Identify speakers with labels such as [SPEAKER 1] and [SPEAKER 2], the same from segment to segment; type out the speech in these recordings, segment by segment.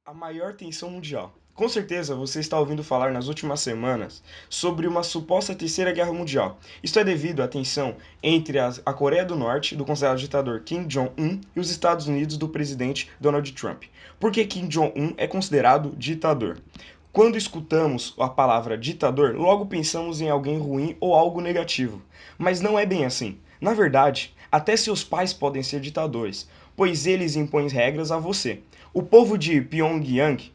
[SPEAKER 1] A maior tensão mundial. Com certeza você está ouvindo falar nas últimas semanas sobre uma suposta terceira guerra mundial. Isto é devido à tensão entre a Coreia do Norte, do considerado ditador Kim Jong-un, e os Estados Unidos, do presidente Donald Trump. Por que Kim Jong-un é considerado ditador? Quando escutamos a palavra ditador, logo pensamos em alguém ruim ou algo negativo. Mas não é bem assim. Na verdade, até seus pais podem ser ditadores, pois eles impõem regras a você. O povo de Pyongyang,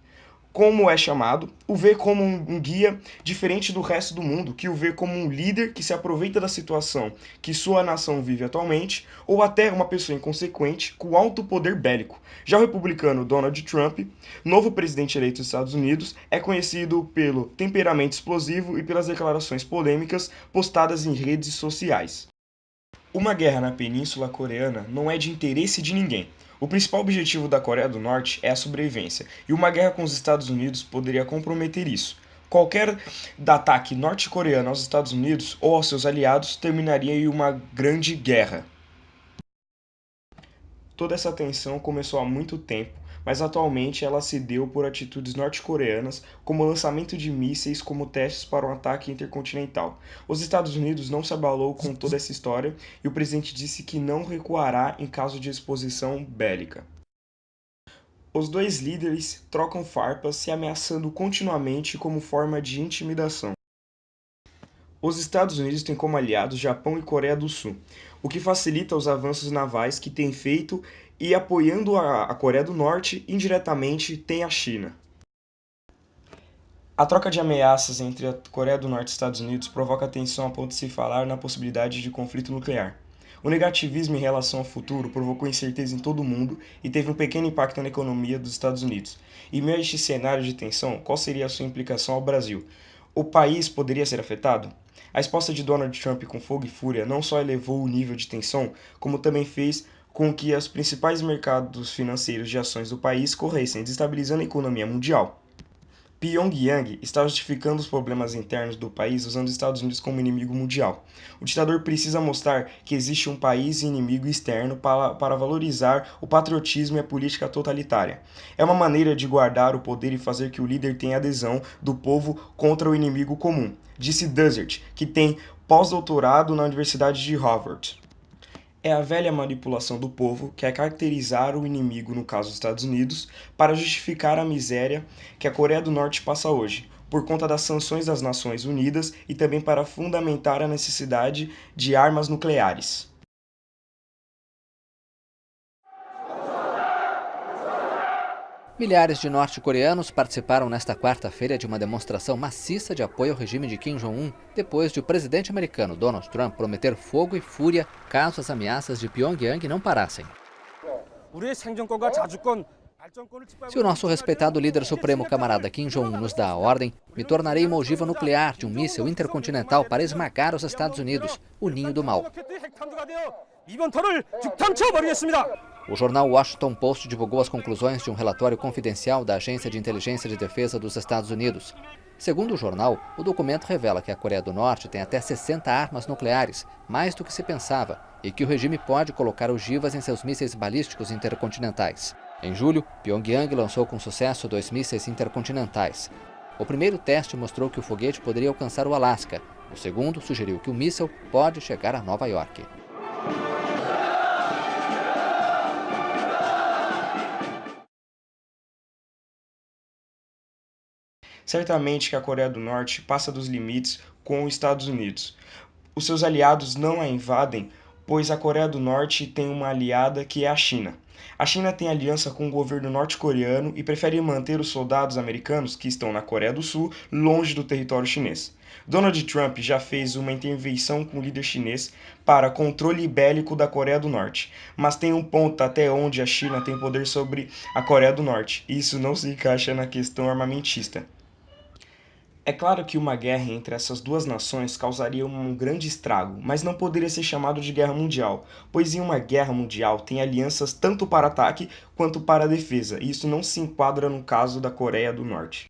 [SPEAKER 1] como é chamado, o vê como um guia diferente do resto do mundo, que o vê como um líder que se aproveita da situação que sua nação vive atualmente, ou até uma pessoa inconsequente com alto poder bélico. Já o republicano Donald Trump, novo presidente eleito dos Estados Unidos, é conhecido pelo temperamento explosivo e pelas declarações polêmicas postadas em redes sociais. Uma guerra na Península Coreana não é de interesse de ninguém. O principal objetivo da Coreia do Norte é a sobrevivência, e uma guerra com os Estados Unidos poderia comprometer isso. Qualquer ataque norte-coreano aos Estados Unidos ou aos seus aliados terminaria em uma grande guerra. Toda essa tensão começou há muito tempo, mas atualmente ela se deu por atitudes norte-coreanas, como o lançamento de mísseis como testes para um ataque intercontinental. Os Estados Unidos não se abalou com toda essa história e o presidente disse que não recuará em caso de exposição bélica. Os dois líderes trocam farpas, se ameaçando continuamente como forma de intimidação. Os Estados Unidos têm como aliados Japão e Coreia do Sul, o que facilita os avanços navais que têm feito, e apoiando a Coreia do Norte, indiretamente tem a China. A troca de ameaças entre a Coreia do Norte e Estados Unidos provoca tensão a ponto de se falar na possibilidade de conflito nuclear. O negativismo em relação ao futuro provocou incerteza em todo o mundo e teve um pequeno impacto na economia dos Estados Unidos. Em meio a este cenário de tensão, qual seria a sua implicação ao Brasil? O país poderia ser afetado? A resposta de Donald Trump com fogo e fúria não só elevou o nível de tensão, como também fez com que os principais mercados financeiros de ações do país corressem, desestabilizando a economia mundial. Pyongyang está justificando os problemas internos do país usando os Estados Unidos como inimigo mundial. O ditador precisa mostrar que existe um país inimigo externo para valorizar o patriotismo e a política totalitária. É uma maneira de guardar o poder e fazer que o líder tenha adesão do povo contra o inimigo comum, disse Desert, que tem pós-doutorado na Universidade de Harvard. É a velha manipulação do povo que é caracterizar o inimigo, no caso dos Estados Unidos, para justificar a miséria que a Coreia do Norte passa hoje, por conta das sanções das Nações Unidas e também para fundamentar a necessidade de armas nucleares.
[SPEAKER 2] Milhares de norte-coreanos participaram nesta quarta-feira de uma demonstração maciça de apoio ao regime de Kim Jong-un, depois de o presidente americano Donald Trump prometer fogo e fúria caso as ameaças de Pyongyang não parassem. Se o nosso respeitado líder supremo camarada Kim Jong-un nos dá a ordem, me tornarei uma ogiva nuclear de um míssil intercontinental para esmagar os Estados Unidos, o ninho do mal. O jornal Washington Post divulgou as conclusões de um relatório confidencial da Agência de Inteligência de Defesa dos Estados Unidos. Segundo o jornal, o documento revela que a Coreia do Norte tem até 60 armas nucleares, mais do que se pensava, e que o regime pode colocar ogivas em seus mísseis balísticos intercontinentais. Em julho, Pyongyang lançou com sucesso 2 mísseis intercontinentais. O primeiro teste mostrou que o foguete poderia alcançar o Alasca. O segundo sugeriu que o míssil pode chegar a Nova York.
[SPEAKER 1] Certamente que a Coreia do Norte passa dos limites com os Estados Unidos. Os seus aliados não a invadem, pois a Coreia do Norte tem uma aliada que é a China. A China tem aliança com o governo norte-coreano e prefere manter os soldados americanos que estão na Coreia do Sul longe do território chinês. Donald Trump já fez uma intervenção com o líder chinês para controle bélico da Coreia do Norte, mas tem um ponto até onde a China tem poder sobre a Coreia do Norte. Isso não se encaixa na questão armamentista. É claro que uma guerra entre essas duas nações causaria um grande estrago, mas não poderia ser chamado de guerra mundial, pois em uma guerra mundial tem alianças tanto para ataque quanto para defesa, e isso não se enquadra no caso da Coreia do Norte.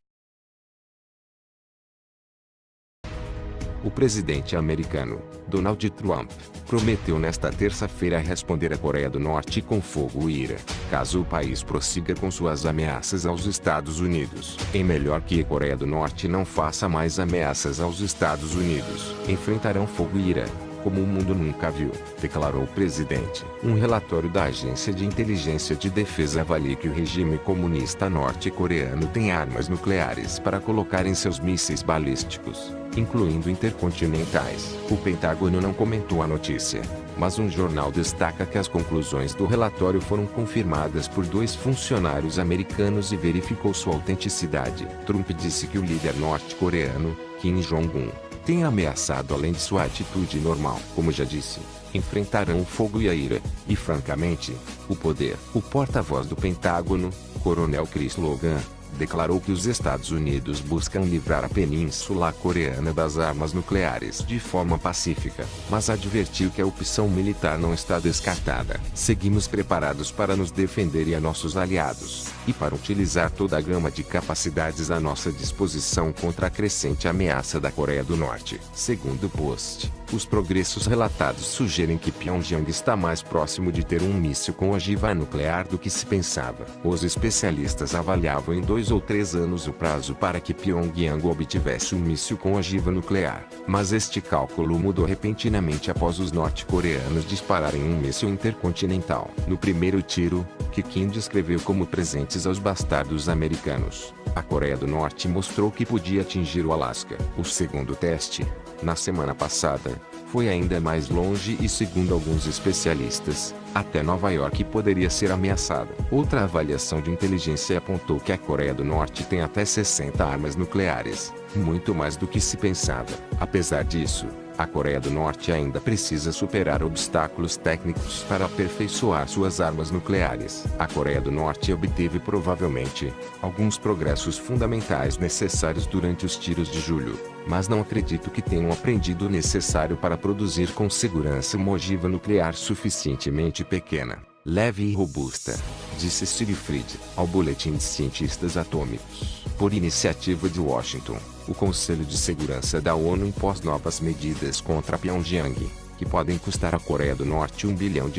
[SPEAKER 3] O presidente americano, Donald Trump, prometeu nesta terça-feira responder à Coreia do Norte com fogo e ira, caso o país prossiga com suas ameaças aos Estados Unidos. É melhor que a Coreia do Norte não faça mais ameaças aos Estados Unidos. Enfrentarão fogo e ira, como o mundo nunca viu, declarou o presidente. Um relatório da Agência de Inteligência de Defesa avalia que o regime comunista norte-coreano tem armas nucleares para colocar em seus mísseis balísticos, incluindo intercontinentais. O Pentágono não comentou a notícia, mas um jornal destaca que as conclusões do relatório foram confirmadas por 2 funcionários americanos e verificou sua autenticidade. Trump disse que o líder norte-coreano, Kim Jong-un, tem ameaçado além de sua atitude normal. Como já disse, enfrentarão o fogo e a ira, e francamente, o poder. O porta-voz do Pentágono, Coronel Chris Logan, declarou que os Estados Unidos buscam livrar a Península Coreana das armas nucleares de forma pacífica, mas advertiu que a opção militar não está descartada. Seguimos preparados para nos defender e a nossos aliados, e para utilizar toda a gama de capacidades à nossa disposição contra a crescente ameaça da Coreia do Norte. Segundo o Post, os progressos relatados sugerem que Pyongyang está mais próximo de ter um míssil com ogiva nuclear do que se pensava. Os especialistas avaliavam em 2 ou 3 anos o prazo para que Pyongyang obtivesse um míssil com ogiva nuclear, mas este cálculo mudou repentinamente após os norte-coreanos dispararem um míssil intercontinental. No primeiro tiro, que Kim descreveu como presentes aos bastardos americanos, a Coreia do Norte mostrou que podia atingir o Alasca. O segundo teste, na semana passada, foi ainda mais longe e, segundo alguns especialistas, até Nova York poderia ser ameaçada. Outra avaliação de inteligência apontou que a Coreia do Norte tem até 60 armas nucleares, muito mais do que se pensava. Apesar disso, a Coreia do Norte ainda precisa superar obstáculos técnicos para aperfeiçoar suas armas nucleares. A Coreia do Norte obteve provavelmente alguns progressos fundamentais necessários durante os tiros de julho, mas não acredito que tenham aprendido o necessário para produzir com segurança uma ogiva nuclear suficientemente pequena, leve e robusta, disse Seyfried ao Boletim de Cientistas Atômicos. Por iniciativa de Washington, o Conselho de Segurança da ONU impôs novas medidas contra Pyongyang, que podem custar à Coreia do Norte $1 bilhão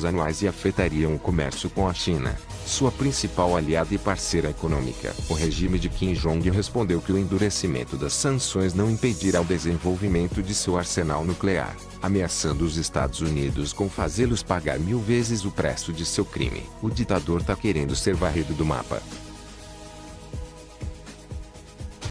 [SPEAKER 3] anuais e afetariam o comércio com a China, sua principal aliada e parceira econômica. O regime de Kim Jong respondeu que o endurecimento das sanções não impedirá o desenvolvimento de seu arsenal nuclear, ameaçando os Estados Unidos com fazê-los pagar 1000 vezes o preço de seu crime. O ditador tá querendo ser varrido do mapa.